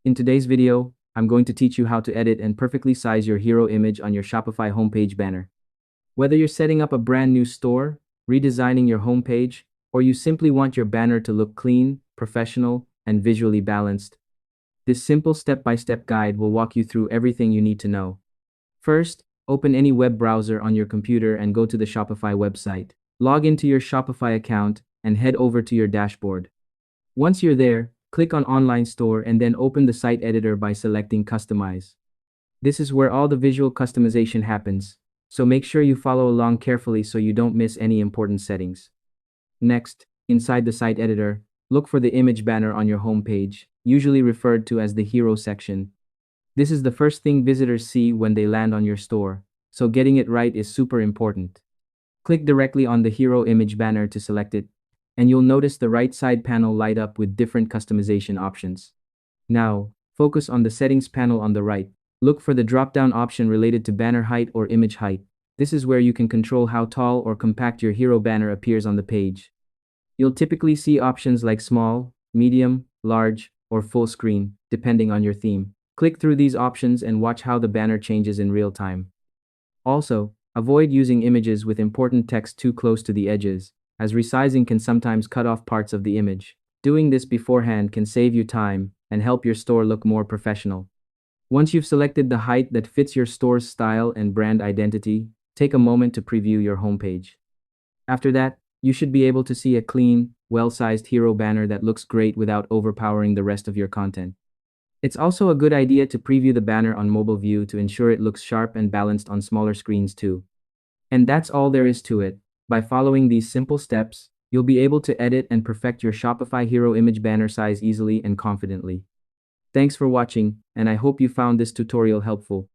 In today's video, I'm going to teach you how to edit and perfectly size your hero image on your Shopify homepage banner. Whether you're setting up a brand new store, redesigning your homepage, or you simply want your banner to look clean, professional, and visually balanced, this simple step-by-step guide will walk you through everything you need to know. First, open any web browser on your computer and go to the Shopify website. Log into your Shopify account and head over to your dashboard. Once you're there, click on Online Store and then open the site editor by selecting Customize. This is where all the visual customization happens, so make sure you follow along carefully so you don't miss any important settings. Next, inside the site editor, look for the image banner on your homepage, usually referred to as the hero section. This is the first thing visitors see when they land on your store, so getting it right is super important. Click directly on the hero image banner to select it, and you'll notice the right side panel light up with different customization options. Now, focus on the settings panel on the right. Look for the drop-down option related to banner height or image height. This is where you can control how tall or compact your hero banner appears on the page. You'll typically see options like small, medium, large, or full screen, depending on your theme. Click through these options and watch how the banner changes in real time. Also, avoid using images with important text too close to the edges, as resizing can sometimes cut off parts of the image. Doing this beforehand can save you time and help your store look more professional. Once you've selected the height that fits your store's style and brand identity, take a moment to preview your homepage. After that, you should be able to see a clean, well-sized hero banner that looks great without overpowering the rest of your content. It's also a good idea to preview the banner on mobile view to ensure it looks sharp and balanced on smaller screens too. And that's all there is to it. By following these simple steps, you'll be able to edit and perfect your Shopify hero image banner size easily and confidently. Thanks for watching, and I hope you found this tutorial helpful.